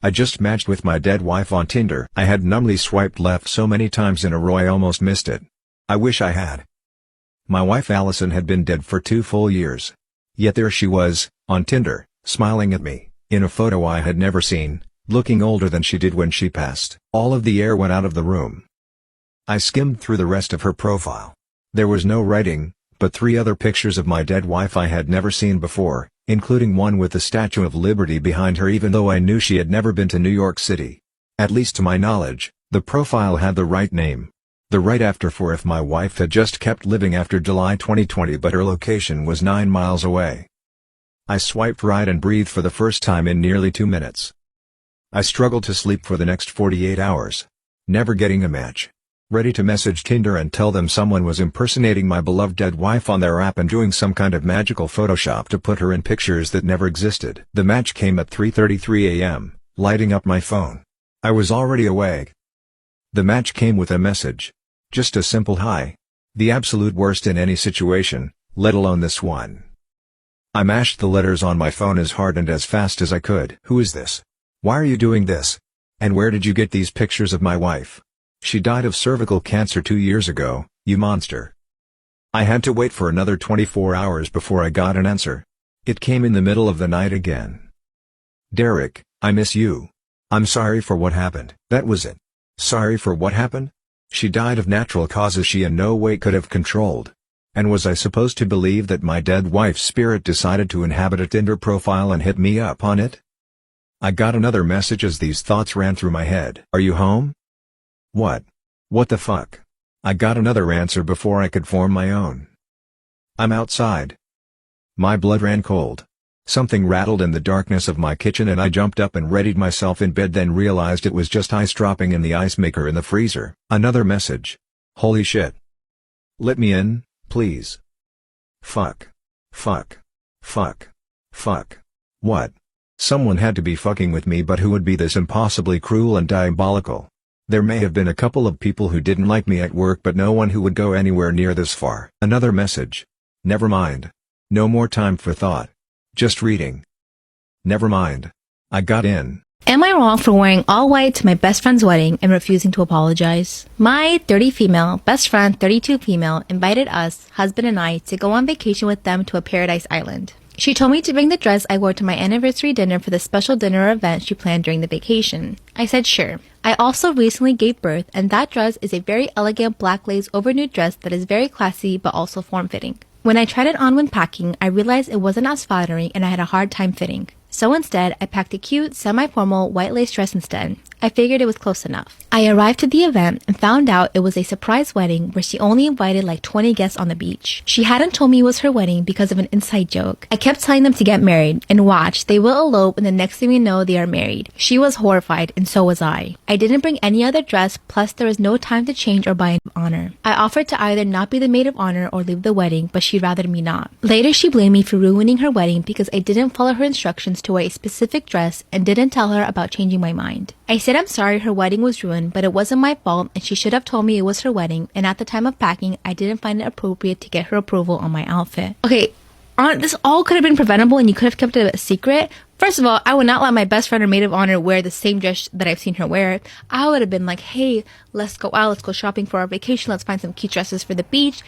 I just matched with my dead wife on Tinder. I had numbly swiped left so many times in a row I almost missed it. I wish I had. My wife Allison had been dead for 2 full years. Yet there she was, on Tinder, smiling at me, in a photo I had never seen, looking older than she did when she passed. All of the air went out of the room. I skimmed through the rest of her profile. There was no writing, but 3 other pictures of my dead wife I had never seen before, including one with the Statue of Liberty behind her, even though I knew she had never been to New York City. At least to my knowledge, the profile had the right name. The right after for if my wife had just kept living after July 2020 but her location was 9 miles away. I swiped right and breathed for the first time in nearly 2 minutes. I struggled to sleep for the next 48 hours. Never getting a match. Ready to message Tinder and tell them someone was impersonating my beloved dead wife on their app and doing some kind of magical Photoshop to put her in pictures that never existed. The match came at 3:33 a.m., lighting up my phone. I was already awake. The match came with a message. Just a simple hi. The absolute worst in any situation, let alone this one. I mashed the letters on my phone as hard and as fast as I could. Who is this? Why are you doing this? And where did you get these pictures of my wife? She died of cervical cancer 2 years ago, you monster. I had to wait for another 24 hours before I got an answer. It came in the middle of the night again. Derek, I miss you. I'm sorry for what happened. That was it. Sorry for what happened? She died of natural causes she in no way could have controlled. And was I supposed to believe that my dead wife's spirit decided to inhabit a Tinder profile and hit me up on it? I got another message as these thoughts ran through my head. Are you home? What? What the fuck? I got another answer before I could form my own. I'm outside. My blood ran cold. Something rattled in the darkness of my kitchen and I jumped up and readied myself in bed, then realized it was just ice dropping in the ice maker in the freezer. Another message. Holy shit. Let me in, please. Fuck. Fuck. Fuck. Fuck. What? Someone had to be fucking with me, but who would be this impossibly cruel and diabolical? There may have been a couple of people who didn't like me at work, but no one who would go anywhere near this far. Another message. Never mind. No more time for thought. Just reading. Never mind. I got in. Am I wrong for wearing all white to my best friend's wedding and refusing to apologize? My 30 female, best friend 32 female invited us, husband and I, to go on vacation with them to a paradise island. She told me to bring the dress I wore to my anniversary dinner for the special dinner event she planned during the vacation. I said sure. I also recently gave birth, and that dress is a very elegant black lace overnude dress that is very classy but also form-fitting. When I tried it on when packing, I realized it wasn't as flattering and I had a hard time fitting. So instead, I packed a cute, semi-formal white lace dress instead. I figured it was close enough. I arrived to the event and found out it was a surprise wedding where she only invited like 20 guests on the beach. She hadn't told me it was her wedding because of an inside joke. I kept telling them to get married, and watch, they will elope and the next thing we know they are married. She was horrified and so was I. I didn't bring any other dress, plus there was no time to change or buy an honor. I offered to either not be the maid of honor or leave the wedding, but she'd rather me not. Later she blamed me for ruining her wedding because I didn't follow her instructions to wear a specific dress and didn't tell her about changing my mind. I said I'm sorry her wedding was ruined, but it wasn't my fault and she should have told me it was her wedding, and at the time of packing, I didn't find it appropriate to get her approval on my outfit. Okay, this all could have been preventable and you could have kept it a secret. First of all, I would not let my best friend or maid of honor wear the same dress that I've seen her wear. I would have been like, hey, let's go out, let's go shopping for our vacation, let's find some cute dresses for the beach.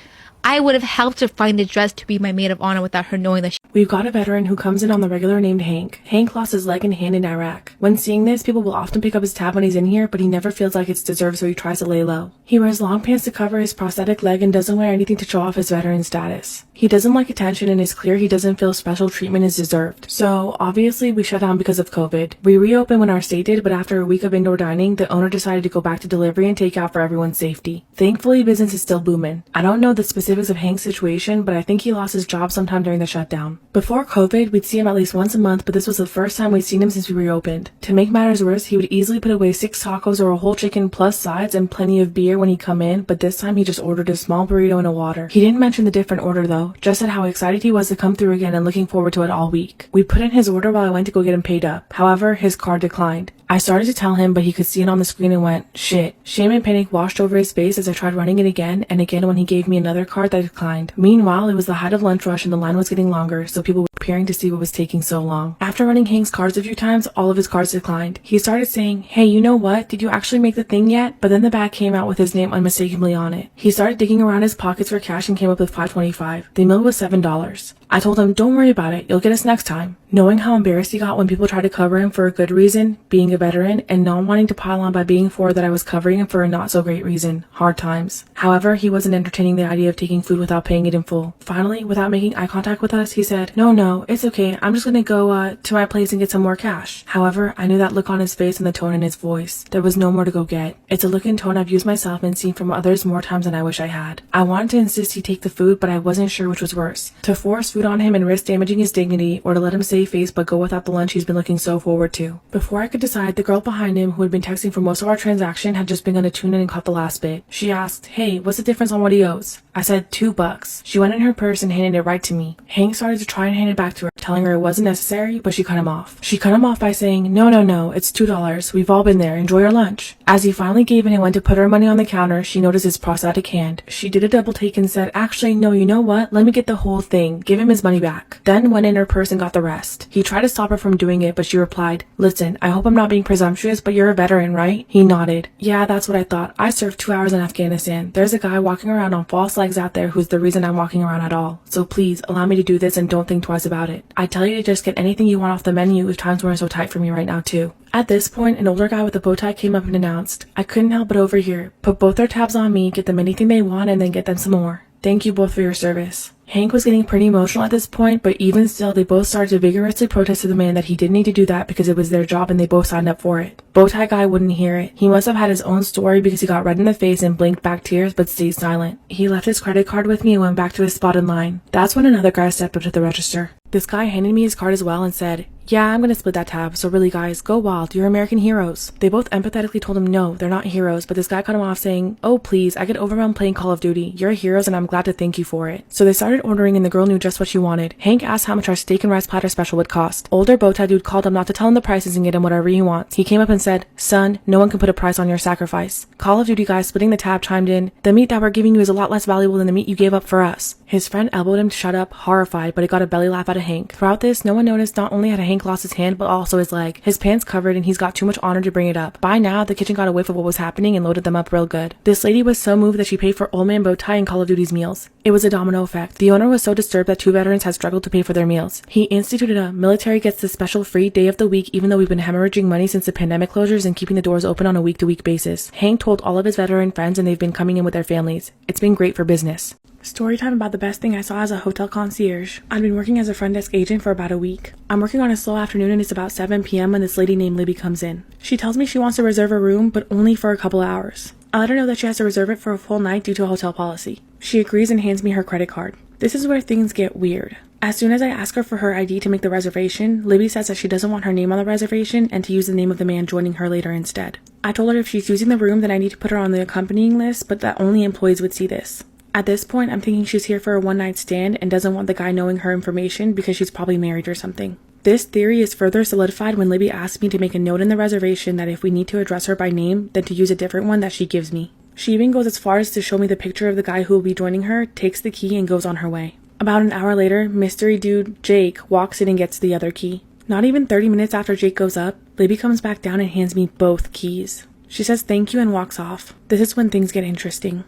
I would have helped her find a dress to be my maid of honor without her knowing that We've got a veteran who comes in on the regular named Hank. Hank lost his leg and hand in Iraq. When seeing this, people will often pick up his tab when he's in here, but he never feels like it's deserved, so he tries to lay low. He wears long pants to cover his prosthetic leg and doesn't wear anything to show off his veteran status. He doesn't like attention and it's clear he doesn't feel special treatment is deserved. So, obviously, we shut down because of COVID. We reopened when our state did, but after a week of indoor dining, the owner decided to go back to delivery and takeout for everyone's safety. Thankfully, business is still booming. I don't know the specifics of Hank's situation, but I think he lost his job sometime during the shutdown. Before COVID, we'd see him at least once a month, but this was the first time we'd seen him since we reopened. To make matters worse, he would easily put away 6 tacos or a whole chicken plus sides and plenty of beer when he'd come in, but this time he just ordered a small burrito and a water. He didn't mention the different order though, just said how excited he was to come through again and looking forward to it all week. We put in his order while I went to go get him paid up. However, his card declined. I started to tell him, but he could see it on the screen and went, shit. Shame and panic washed over his face as I tried running it again and again when he gave me another card that declined. Meanwhile, it was the height of lunch rush and the line was getting longer, so people were peering to see what was taking so long. After running Hank's cards a few times, all of his cards declined. He started saying, hey, you know what? Did you actually make the thing yet? But then the bag came out with his name unmistakably on it. He started digging around his pockets for cash and came up with $5.25. The meal was $7. I told him, don't worry about it, you'll get us next time. Knowing how embarrassed he got when people tried to cover him for a good reason, being a veteran, and not wanting to pile on by being forward that I was covering him for a not so great reason, hard times. However, he wasn't entertaining the idea of taking food without paying it in full. Finally, without making eye contact with us, he said, no, it's okay, I'm just gonna go to my place and get some more cash. However, I knew that look on his face and the tone in his voice. There was no more to go get. It's a look and tone I've used myself and seen from others more times than I wish I had. I wanted to insist he take the food, but I wasn't sure which was worse. To force food on him and risk damaging his dignity, or to let him save face but go without the lunch he's been looking so forward to. Before I could decide, the girl behind him, who had been texting for most of our transaction, had just begun to tune in and caught the last bit. She asked, hey, what's the difference on what he owes? I said, $2. She went in her purse and handed it right to me. Hank started to try and hand it back to her, telling her it wasn't necessary, but she cut him off. She cut him off by saying, no, it's $2. We've all been there. Enjoy your lunch. As he finally gave in and went to put her money on the counter, she noticed his prosthetic hand. She did a double take and said, actually, no, you know what? Let me get the whole thing. Give him his money back. Then went in her purse and got the rest. He tried to stop her from doing it, but she replied, listen, I hope I'm not being presumptuous, but you're a veteran, right? He nodded. Yeah, that's what I thought. I served 2 hours in Afghanistan. There's a guy walking around on false legs out there who's the reason I'm walking around at all. So please, allow me to do this and don't think twice about it. I tell you to just get anything you want off the menu if times weren't so tight for me right now too. At this point, an older guy with a bow tie came up and announced, I couldn't help but overhear. Put both their tabs on me, get them anything they want, and then get them some more. Thank you both for your service. Hank was getting pretty emotional at this point, but even still, they both started to vigorously protest to the man that he didn't need to do that because it was their job and they both signed up for it. Bowtie guy wouldn't hear it. He must have had his own story because he got red in the face and blinked back tears but stayed silent. He left his credit card with me and went back to his spot in line. That's when another guy stepped up to the register. This guy handed me his card as well and said, yeah, I'm gonna split that tab, so really guys, go wild, you're American heroes. They both empathetically told him no, they're not heroes, but this guy cut him off saying, oh please, I get overwhelmed playing Call of Duty, you're heroes and I'm glad to thank you for it. So they started ordering and the girl knew just what she wanted. Hank asked how much our steak and rice platter special would cost. Older bowtie dude called him not to tell him the prices and get him whatever he wants. He came up and said, son, no one can put a price on your sacrifice. Call of Duty guy splitting the tab chimed in, the meat that we're giving you is a lot less valuable than the meat you gave up for us. His friend elbowed him to shut up, horrified, but it got a belly laugh out of Hank. Throughout this, no one noticed not only had Hank lost his hand, but also his leg. His pants covered and he's got too much honor to bring it up. By now, the kitchen got a whiff of what was happening and loaded them up real good. This lady was so moved that she paid for Old Man Bowtie and Call of Duty's meals. It was a domino effect. The owner was so disturbed that 2 veterans had struggled to pay for their meals. He instituted a military gets the special free day of the week even though we've been hemorrhaging money since the pandemic closures and keeping the doors open on a week-to-week basis. Hank told all of his veteran friends and they've been coming in with their families. It's been great for business. Storytime about the best thing I saw as a hotel concierge. I've been working as a front desk agent for about a week. I'm working on a slow afternoon and it's about 7 p.m. when this lady named Libby comes in. She tells me she wants to reserve a room, but only for a couple hours. I let her know that she has to reserve it for a full night due to a hotel policy. She agrees and hands me her credit card. This is where things get weird. As soon as I ask her for her ID to make the reservation, Libby says that she doesn't want her name on the reservation and to use the name of the man joining her later instead. I told her if she's using the room then I need to put her on the accompanying list, but that only employees would see this. At this point, I'm thinking she's here for a one-night stand and doesn't want the guy knowing her information because she's probably married or something. This theory is further solidified when Libby asked me to make a note in the reservation that if we need to address her by name, then to use a different one that she gives me. She even goes as far as to show me the picture of the guy who will be joining her, takes the key, and goes on her way. About an hour later, mystery dude Jake walks in and gets the other key. Not even 30 minutes after Jake goes up, Libby comes back down and hands me both keys. She says thank you and walks off. This is when things get interesting.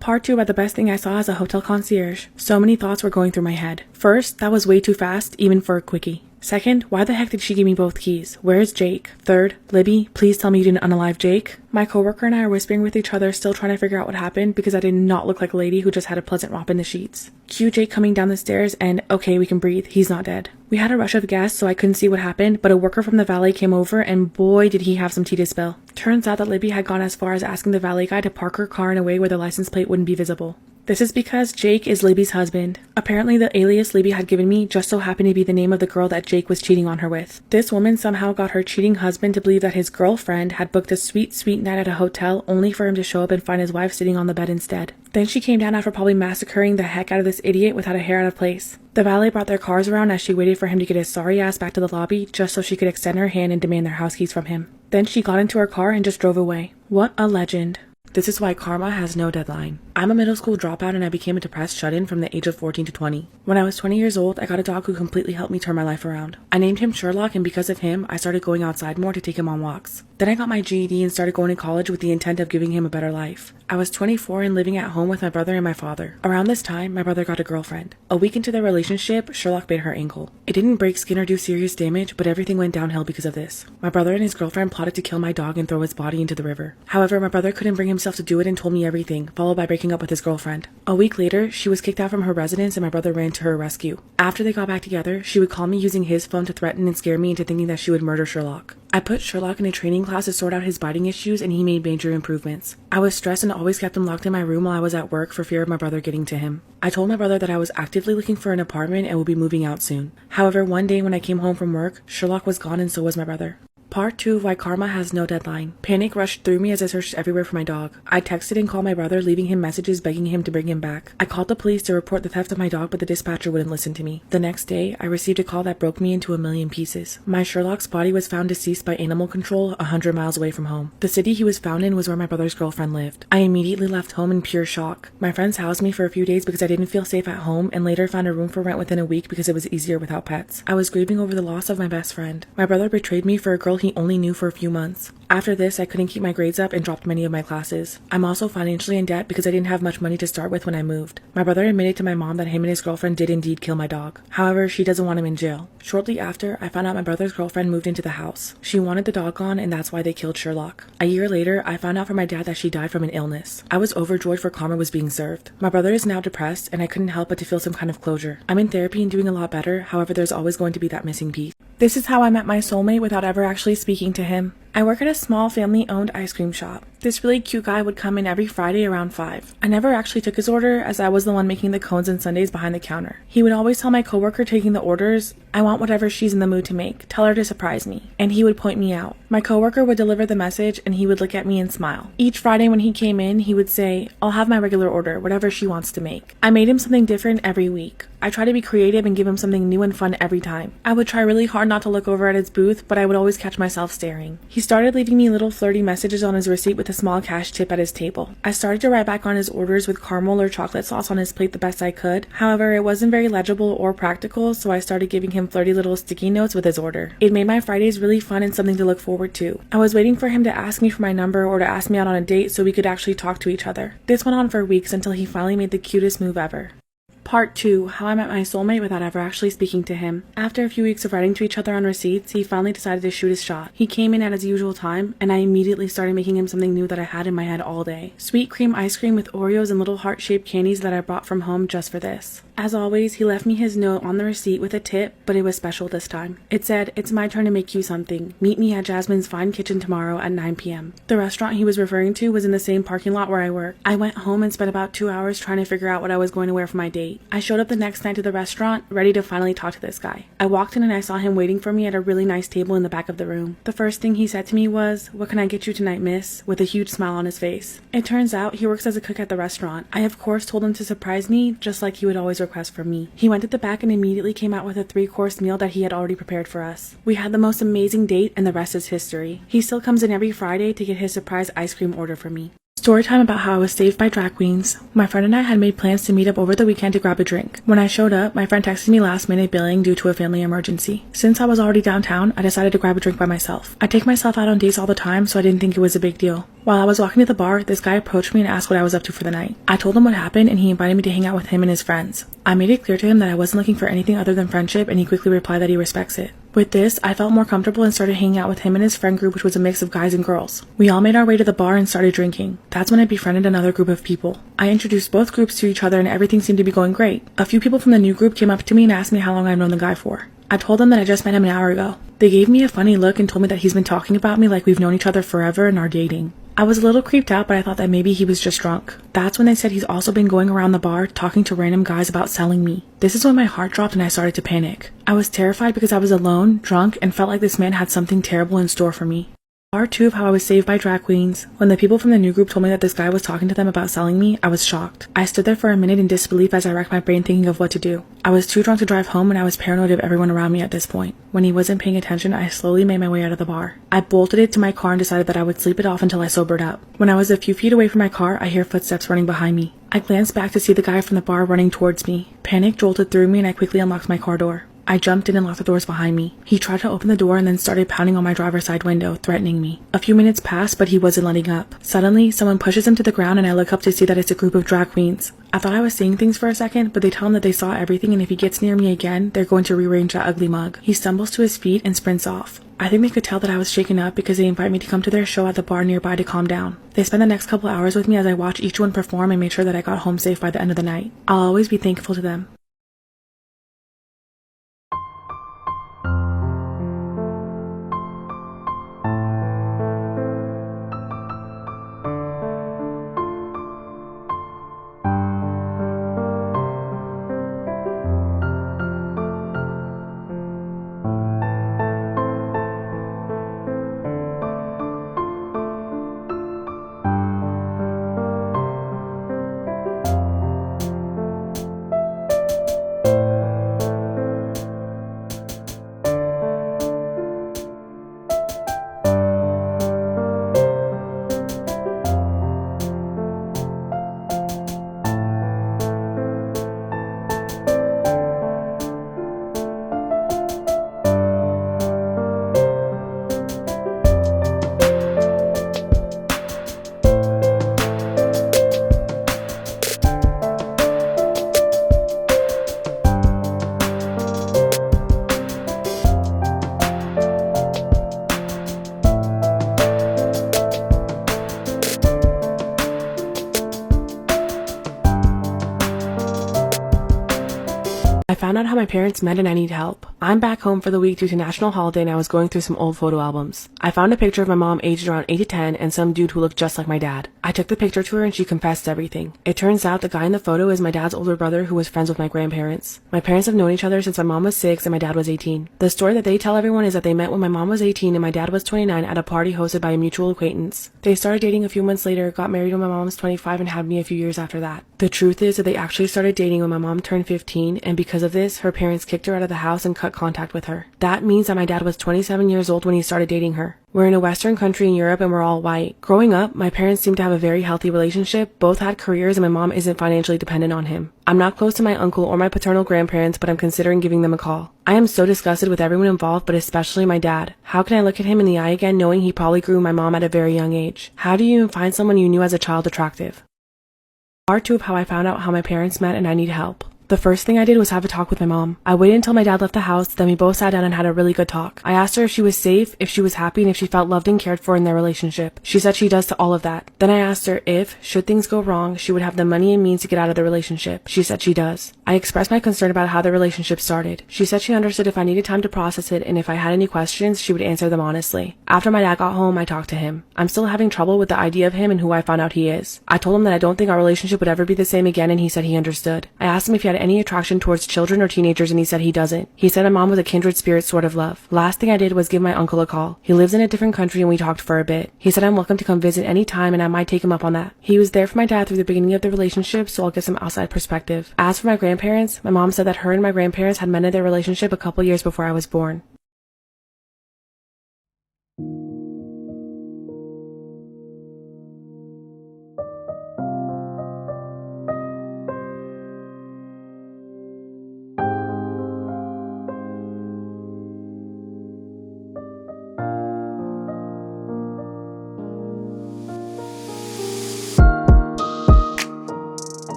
Part 2 about the best thing I saw as a hotel concierge. So many thoughts were going through my head. First, that was way too fast, even for a quickie. Second, why the heck did she give me both keys? Where's Jake? Third, Libby, please tell me you didn't unalive Jake. My coworker and I are whispering with each other, still trying to figure out what happened because I did not look like a lady who just had a pleasant romp in the sheets. Cue Jake coming down the stairs and, okay, we can breathe, he's not dead. We had a rush of guests so I couldn't see what happened, but a worker from the valet came over and boy did he have some tea to spill. Turns out that Libby had gone as far as asking the valet guy to park her car in a way where the license plate wouldn't be visible. This is because Jake is Libby's husband. Apparently the alias Libby had given me just so happened to be the name of the girl that Jake was cheating on her with. This woman somehow got her cheating husband to believe that his girlfriend had booked a sweet night at a hotel only for him to show up and find his wife sitting on the bed instead. Then she came down after probably massacring the heck out of this idiot without a hair out of place. The valet brought their cars around as she waited for him to get his sorry ass back to the lobby just so she could extend her hand and demand their house keys from him. Then she got into her car and just drove away. What a legend. This is why karma has no deadline. I'm a middle school dropout and I became a depressed shut-in from the age of 14 to 20. When I was 20 years old, I got a dog who completely helped me turn my life around. I named him Sherlock, and because of him, I started going outside more to take him on walks. Then I got my GED and started going to college with the intent of giving him a better life. I was 24 and living at home with my brother and my father. Around this time, my brother got a girlfriend. A week into their relationship, Sherlock bit her ankle. It didn't break skin or do serious damage, but everything went downhill because of this. My brother and his girlfriend plotted to kill my dog and throw his body into the river. However, my brother couldn't bring himself to do it and told me everything, followed by breaking up with his girlfriend. A week later, she was kicked out from her residence and my brother ran to her rescue. After they got back together, she would call me using his phone to threaten and scare me into thinking that she would murder Sherlock. I put Sherlock in a training class to sort out his biting issues and he made major improvements. I was stressed and always kept him locked in my room while I was at work for fear of my brother getting to him. I told my brother that I was actively looking for an apartment and would be moving out soon. However, one day when I came home from work, Sherlock was gone and so was my brother. Part 2 of Why Karma Has No Deadline. Panic rushed through me as I searched everywhere for my dog. I texted and called my brother, leaving him messages begging him to bring him back. I called the police to report the theft of my dog, but the dispatcher wouldn't listen to me. The next day, I received a call that broke me into a million pieces. My Sherlock's body was found deceased by animal control 100 miles away from home. The city he was found in was where my brother's girlfriend lived. I immediately left home in pure shock. My friends housed me for a few days because I didn't feel safe at home and later found a room for rent within a week because it was easier without pets. I was grieving over the loss of my best friend. My brother betrayed me for a girl he only knew for a few months. After this, I couldn't keep my grades up and dropped many of my classes. I'm also financially in debt because I didn't have much money to start with when I moved. My brother admitted to my mom that him and his girlfriend did indeed kill my dog. However, she doesn't want him in jail. Shortly after, I found out my brother's girlfriend moved into the house. She wanted the dog gone and that's why they killed Sherlock. A year later, I found out from my dad that she died from an illness. I was overjoyed for karma was being served. My brother is now depressed and I couldn't help but to feel some kind of closure. I'm in therapy and doing a lot better, however there's always going to be that missing piece. This is how I met my soulmate without ever actually speaking to him. I work at a small family-owned ice cream shop. This really cute guy would come in every Friday around 5. I never actually took his order as I was the one making the cones and sundaes behind the counter. He would always tell my coworker taking the orders, "I want whatever she's in the mood to make. Tell her to surprise me." And he would point me out. My coworker would deliver the message and he would look at me and smile. Each Friday when he came in, he would say, "I'll have my regular order, whatever she wants to make." I made him something different every week. I try to be creative and give him something new and fun every time. I would try really hard not to look over at his booth, but I would always catch myself staring. He started leaving me little flirty messages on his receipt with a small cash tip at his table. I started to write back on his orders with caramel or chocolate sauce on his plate the best I could. However, it wasn't very legible or practical, so I started giving him flirty little sticky notes with his order. It made my Fridays really fun and something to look forward to. I was waiting for him to ask me for my number or to ask me out on a date so we could actually talk to each other. This went on for weeks until he finally made the cutest move ever. Part 2. How I met my soulmate without ever actually speaking to him. After a few weeks of writing to each other on receipts, he finally decided to shoot his shot. He came in at his usual time, and I immediately started making him something new that I had in my head all day. Sweet cream ice cream with Oreos and little heart-shaped candies that I brought from home just for this. As always, he left me his note on the receipt with a tip, but it was special this time. It said, "It's my turn to make you something. Meet me at Jasmine's Fine Kitchen tomorrow at 9 p.m. The restaurant he was referring to was in the same parking lot where I work. I went home and spent about 2 hours trying to figure out what I was going to wear for my date. I showed up the next night to the restaurant, ready to finally talk to this guy. I walked in and I saw him waiting for me at a really nice table in the back of the room. The first thing he said to me was, "What can I get you tonight, miss?" with a huge smile on his face. It turns out he works as a cook at the restaurant. I of course told him to surprise me, just like he would always request from me. He went to the back and immediately came out with a 3-course meal that he had already prepared for us. We had the most amazing date and the rest is history. He still comes in every Friday to get his surprise ice cream order from me. Story time about how I was saved by drag queens. My friend and I had made plans to meet up over the weekend to grab a drink. When I showed up, my friend texted me last minute bailing due to a family emergency. Since I was already downtown, I decided to grab a drink by myself. I take myself out on dates all the time, so I didn't think it was a big deal. While I was walking to the bar, this guy approached me and asked what I was up to for the night. I told him what happened and he invited me to hang out with him and his friends. I made it clear to him that I wasn't looking for anything other than friendship and he quickly replied that he respects it. With this, I felt more comfortable and started hanging out with him and his friend group, which was a mix of guys and girls. We all made our way to the bar and started drinking. That's when I befriended another group of people. I introduced both groups to each other and everything seemed to be going great. A few people from the new group came up to me and asked me how long I've known the guy for. I told them that I just met him an hour ago. They gave me a funny look and told me that he's been talking about me like we've known each other forever and are dating. I was a little creeped out, but I thought that maybe he was just drunk. That's when they said he's also been going around the bar talking to random guys about selling me. This is when my heart dropped and I started to panic. I was terrified because I was alone, drunk, and felt like this man had something terrible in store for me. Part 2 of how I was saved by drag queens. When the people from the new group told me that this guy was talking to them about selling me, I was shocked. I stood there for a minute in disbelief as I racked my brain thinking of what to do. I was too drunk to drive home and I was paranoid of everyone around me at this point. When he wasn't paying attention, I slowly made my way out of the bar. I bolted it to my car and decided that I would sleep it off until I sobered up. When I was a few feet away from my car, I hear footsteps running behind me. I glanced back to see the guy from the bar running towards me. Panic jolted through me and I quickly unlocked my car door. I jumped in and locked the doors behind me. He tried to open the door and then started pounding on my driver's side window, threatening me. A few minutes passed, but he wasn't letting up. Suddenly, someone pushes him to the ground and I look up to see that it's a group of drag queens. I thought I was seeing things for a second, but they tell him that they saw everything and if he gets near me again, they're going to rearrange that ugly mug. He stumbles to his feet and sprints off. I think they could tell that I was shaken up because they invite me to come to their show at the bar nearby to calm down. They spend the next couple hours with me as I watch each one perform and made sure that I got home safe by the end of the night. I'll always be thankful to them. I found out how my parents met and I need help. I'm back home for the week due to national holiday and I was going through some old photo albums. I found a picture of my mom aged around 8 to 10 and some dude who looked just like my dad. I took the picture to her and she confessed everything. It turns out the guy in the photo is my dad's older brother who was friends with my grandparents. My parents have known each other since my mom was 6 and my dad was 18. The story that they tell everyone is that they met when my mom was 18 and my dad was 29 at a party hosted by a mutual acquaintance. They started dating a few months later, got married when my mom was 25 and had me a few years after that. The truth is that they actually started dating when my mom turned 15 and because of this, her parents kicked her out of the house and cut contact with her. That means that my dad was 27 years old when he started dating her. We're in a Western country in Europe and we're all white. Growing up, my parents seem to have a very healthy relationship, both had careers and my mom isn't financially dependent on him. I'm not close to my uncle or my paternal grandparents, but I'm considering giving them a call. I am so disgusted with everyone involved, but especially my dad. How can I look at him in the eye again knowing he probably grew my mom at a very young age? How do you even find someone you knew as a child attractive? Part 2 of how I found out how my parents met and I need help. The first thing I did was have a talk with my mom. I waited until my dad left the house, then we both sat down and had a really good talk. I asked her if she was safe, if she was happy, and if she felt loved and cared for in their relationship. She said she does to all of that. Then I asked her if, should things go wrong, she would have the money and means to get out of the relationship. She said she does. I expressed my concern about how the relationship started. She said she understood if I needed time to process it and if I had any questions, she would answer them honestly. After my dad got home, I talked to him. I'm still having trouble with the idea of him and who I found out he is. I told him that I don't think our relationship would ever be the same again and he said he understood. I asked him if he had any attraction towards children or teenagers and he said he doesn't. He said my mom was a kindred spirit sort of love. Last thing I did was give my uncle a call. He lives in a different country and we talked for a bit. He said I'm welcome to come visit any time and I might take him up on that. He was there for my dad through the beginning of the relationship, so I'll give some outside perspective. As for my grandparents, my mom said that her and my grandparents had mended their relationship a couple years before I was born.